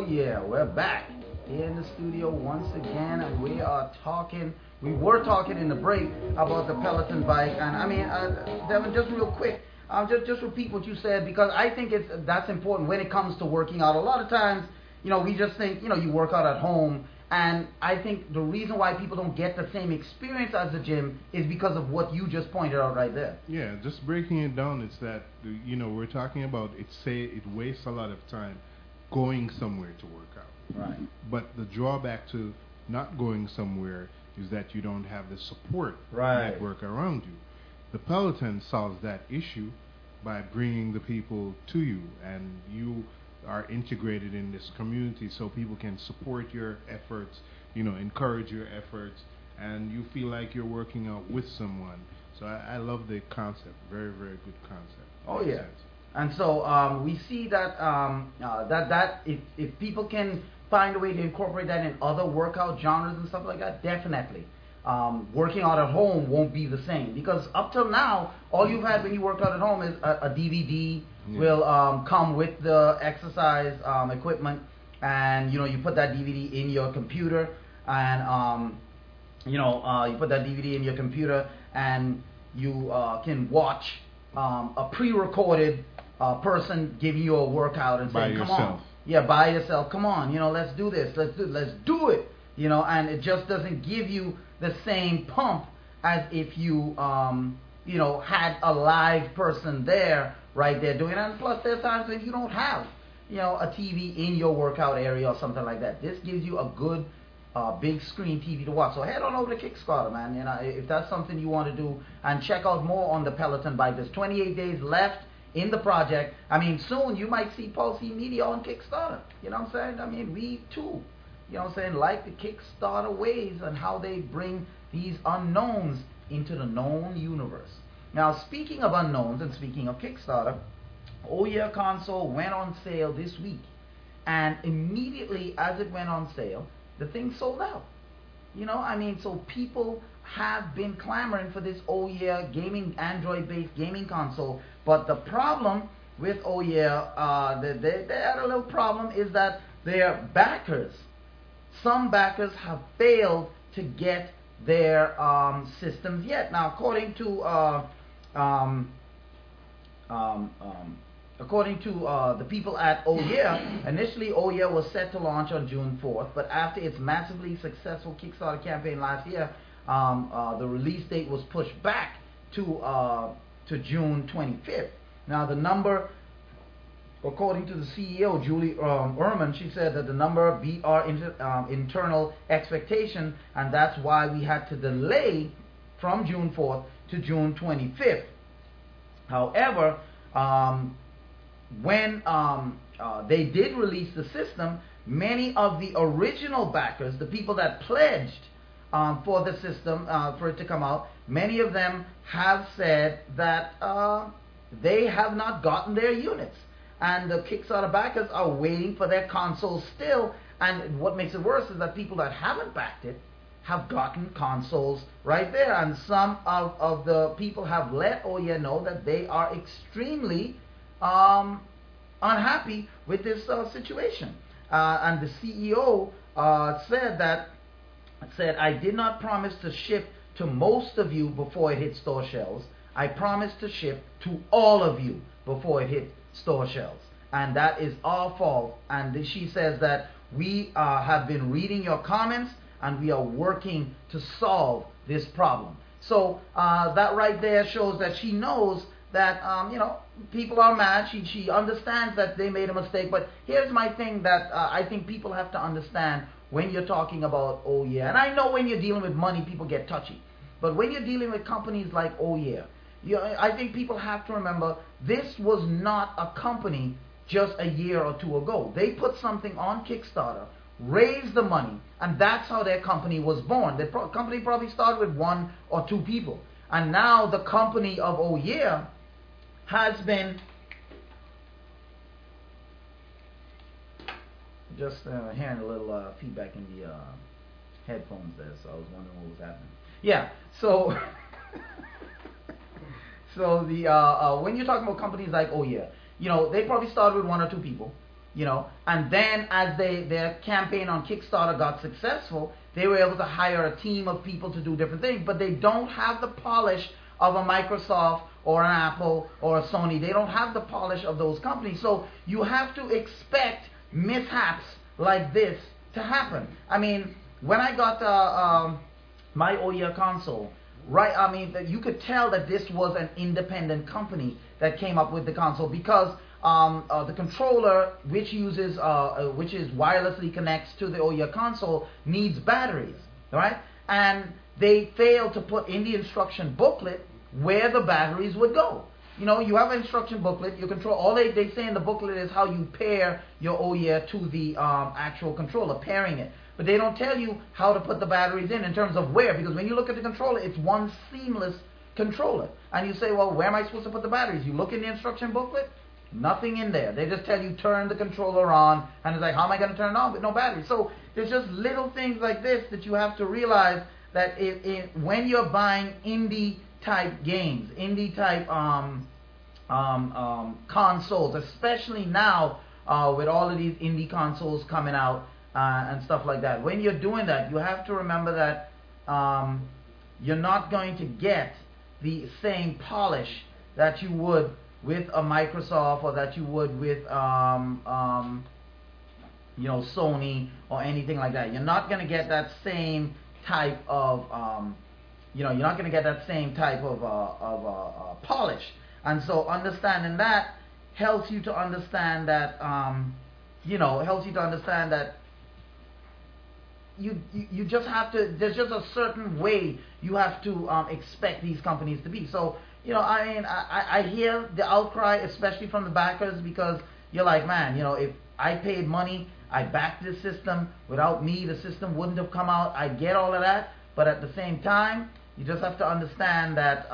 yeah, we're back here in the studio once again, and we are talking. We were talking in the break about the Peloton bike, and I mean, Devin, just real quick, just repeat what you said, because I think that's important when it comes to working out. A lot of times, we just think, you work out at home, and I think the reason why people don't get the same experience as the gym is because of what you just pointed out right there. Yeah, just breaking it down, it's that, we're talking about it wastes a lot of time going somewhere to work out. Right. But the drawback to not going somewhere is that you don't have the support network around you. The Peloton solves that issue by bringing the people to you, and you are integrated in this community so people can support your efforts, encourage your efforts, and you feel like you're working out with someone. So I love the concept. Very, very good concept. Oh, yeah. And so we see that that if people can find a way to incorporate that in other workout genres and stuff like that, definitely. Working out at home won't be the same, because up till now, all you've had when you work out at home is a DVD will come with the exercise equipment, and you put that DVD in your computer, and you put that DVD in your computer, and you can watch a pre-recorded person giving you a workout and saying, "Come on, yeah, by yourself, come on, let's do this, let's do it." And it just doesn't give you the same pump as if you, had a live person there, right there doing it. And plus, there's times when you don't have, a TV in your workout area or something like that. This gives you a good, big screen TV to watch. So head on over to Kickstarter, man. If that's something you want to do, and check out more on the Peloton bike. There's 28 days left in the project. I mean, soon you might see Pulse Media on Kickstarter. You know what I'm saying? I mean, we too. Like the Kickstarter ways and how they bring these unknowns into the known universe. Now, speaking of unknowns and speaking of Kickstarter, Oh Yeah console went on sale this week. And immediately as it went on sale, the thing sold out. So people have been clamoring for this Oh Yeah gaming, Android-based gaming console. But the problem with Oh Yeah, they had a little problem, is that their backers, some backers have failed to get their systems yet. Now, according to the people at Oh Yeah, initially Oh Yeah was set to launch on June 4th, but after its massively successful Kickstarter campaign last year, the release date was pushed back to June 25th. Now, the number, according to the CEO, Julie Ehrman, she said that the number beat our internal expectation, and that's why we had to delay from June 4th to June 25th. However, when they did release the system, many of the original backers, the people that pledged for the system, for it to come out, many of them have said that they have not gotten their units. And the Kickstarter backers are waiting for their consoles still. And what makes it worse is that people that haven't backed it have gotten consoles right there. And some of the people have let Oh Yeah know that they are extremely unhappy with this situation. And the CEO said, "I did not promise to ship to most of you before it hit store shelves. I promised to ship to all of you before it hit store shelves, and that is our fault." And she says that we have been reading your comments, and we are working to solve this problem. So that right there shows that she knows that people are mad. She understands that they made a mistake. But here's my thing that I think people have to understand when you're talking about Oh Yeah. And I know when you're dealing with money, people get touchy. But when you're dealing with companies like Oh Yeah, I think people have to remember, this was not a company just a year or two ago. They put something on Kickstarter, raised the money, and that's how their company was born. The company probably started with 1 or 2 people. And now the company of Oh Yeah has been... Just hearing a little feedback in the headphones there, so I was wondering what was happening. Yeah, so... So when you're talking about companies like Oh Yeah, they probably started with 1 or 2 people, you know. And then as their campaign on Kickstarter got successful, they were able to hire a team of people to do different things, but they don't have the polish of a Microsoft or an Apple or a Sony. They don't have the polish of those companies. So you have to expect mishaps like this to happen. I mean, when I got my OEA console, right, I mean, you could tell that this was an independent company that came up with the console, because the controller, which is wirelessly connects to the OEA console, needs batteries, right? And they failed to put in the instruction booklet where the batteries would go. You know, you have an instruction booklet, you control, all they say in the booklet is how you pair your OEA to the actual controller, pairing it. But they don't tell you how to put the batteries in terms of where, because when you look at the controller, it's one seamless controller. And you say, well, where am I supposed to put the batteries? You look in the instruction booklet, nothing in there. They just tell you turn the controller on, and it's like, how am I going to turn it on with no battery? So there's just little things like this that you have to realize that when you're buying indie type games, indie type consoles, especially now with all of these indie consoles coming out and stuff like that. When you're doing that, you have to remember that you're not going to get the same polish that you would with a Microsoft, or that you would with you know, Sony or anything like that. You're not going to get that same type of you know, you're not going to get that same type of polish. And so understanding that helps you to understand that you know, helps you to understand that you just have to, there's just a certain way you have to expect these companies to be. So, you know, I mean, I hear the outcry, especially from the backers, because you're like, man, you know, if I paid money, I backed this system, without me, the system wouldn't have come out. I get all of that, but at the same time, you just have to understand that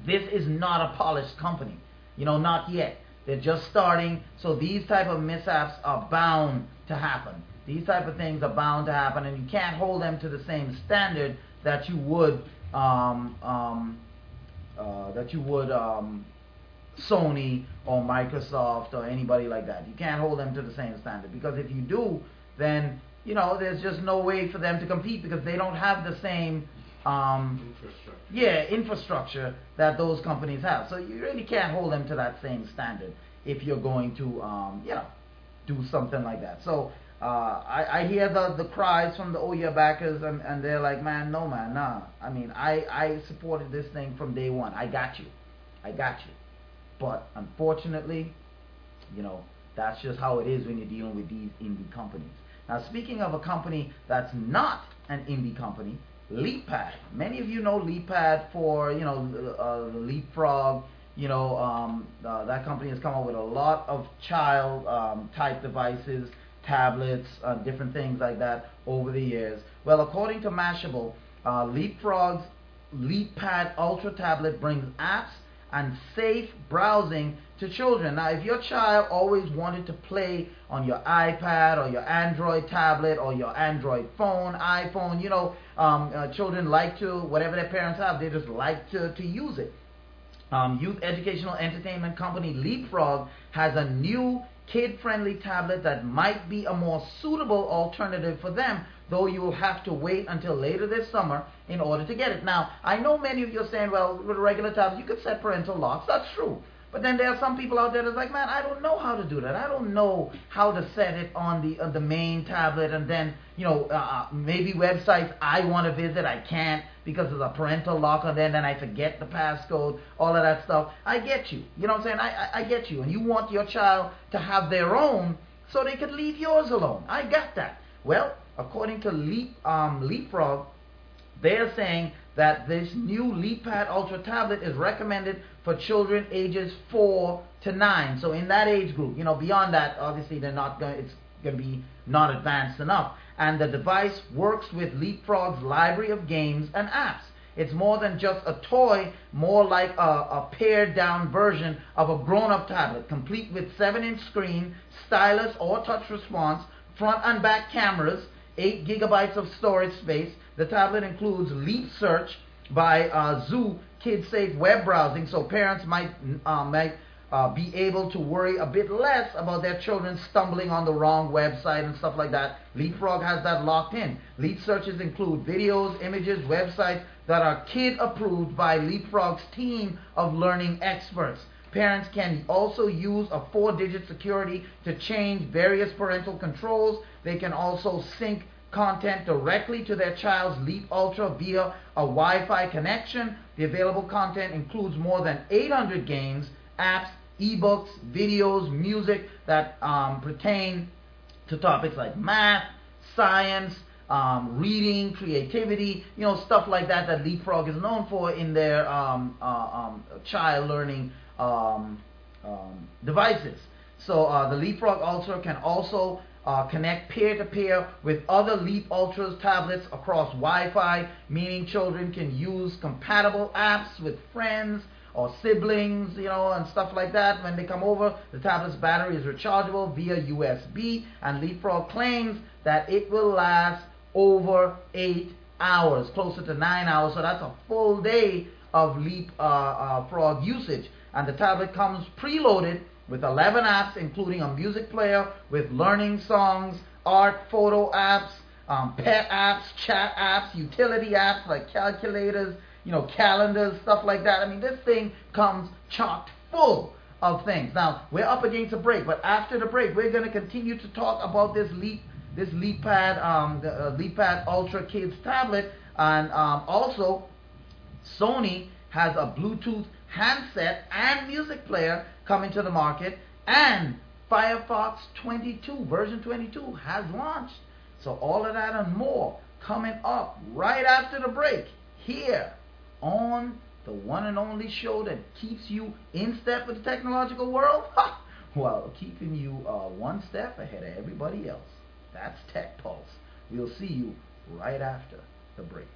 this is not a polished company. You know, not yet. They're just starting, so these type of mishaps are bound to happen. These type of things are bound to happen, and you can't hold them to the same standard that you would Sony or Microsoft or anybody like that. You can't hold them to the same standard, because if you do, then, you know, there's just no way for them to compete, because they don't have the same infrastructure that those companies have. So you really can't hold them to that same standard if you're going to you know, do something like that. So I hear the cries from the OEA backers, and they're like, man, no, man, nah. I mean, I supported this thing from day one. I got you. But unfortunately, you know, that's just how it is when you're dealing with these indie companies. Now, speaking of a company that's not an indie company, LeapPad. Many of you know LeapPad for, you know, the Leapfrog. You know, that company has come up with a lot of child type devices, tablets, different things like that over the years. Well, according to Mashable, Leapfrog's LeapPad Ultra tablet brings apps and safe browsing to children. Now, if your child always wanted to play on your iPad or your Android tablet or your Android phone, iPhone, you know, children like to, whatever their parents have, they just like to use it. Youth educational entertainment company Leapfrog has a new kid-friendly tablet that might be a more suitable alternative for them, though you will have to wait until later this summer in order to get it. Now, I know many of you are saying, well, with a regular tablet, you could set parental locks. That's true. But then there are some people out there that's like, man, I don't know how to do that. I don't know how to set it on the main tablet, and then, you know, maybe websites I want to visit, I can't because there's a parental lock on there, and then I forget the passcode, all of that stuff. I get you. You know what I'm saying? I get you. And you want your child to have their own so they could leave yours alone. I got that. Well, according to Leapfrog, they're saying that this new LeapPad Ultra tablet is recommended for children ages 4 to 9. So in that age group, you know, beyond that, obviously they're not going. It's going to be not advanced enough. And the device works with Leapfrog's library of games and apps. It's more than just a toy, more like a pared-down version of a grown-up tablet, complete with 7-inch screen, stylus or touch response, front and back cameras, 8 gigabytes of storage space. The tablet includes Leap Search by Zoo, kid-safe web browsing, so parents might be able to worry a bit less about their children stumbling on the wrong website and stuff like that. Leapfrog has that locked in. Lead searches include videos, images, websites that are kid approved by Leapfrog's team of learning experts. Parents can also use a 4-digit security to change various parental controls. They can also sync content directly to their child's Leap Ultra via a Wi-Fi connection. The available content includes more than 800 games, apps, ebooks, videos, music that pertain to topics like math, science, reading, creativity, stuff like that that Leapfrog is known for in their child learning devices. So the Leapfrog Ultra can also connect peer-to-peer with other Leap Ultras tablets across Wi-Fi, meaning children can use compatible apps with friends or siblings, and stuff like that. When they come over, the tablet's battery is rechargeable via USB, and Leapfrog claims that it will last over 8 hours, closer to 9 hours. So that's a full day of Leapfrog usage. And the tablet comes preloaded with 11 apps, including a music player with learning songs, art, photo apps, pet apps, chat apps, utility apps like calculators, calendars, stuff like that. I mean, this thing comes chocked full of things. Now, we're up against a break, but after the break, we're going to continue to talk about this LeapPad, the LeapPad Ultra Kids tablet, and also Sony has a Bluetooth handset and music player coming to the market, and Firefox 22, version 22 has launched. So all of that and more coming up right after the break here on the one and only show that keeps you in step with the technological world, while keeping you one step ahead of everybody else. That's Tech Pulse. We'll see you right after the break.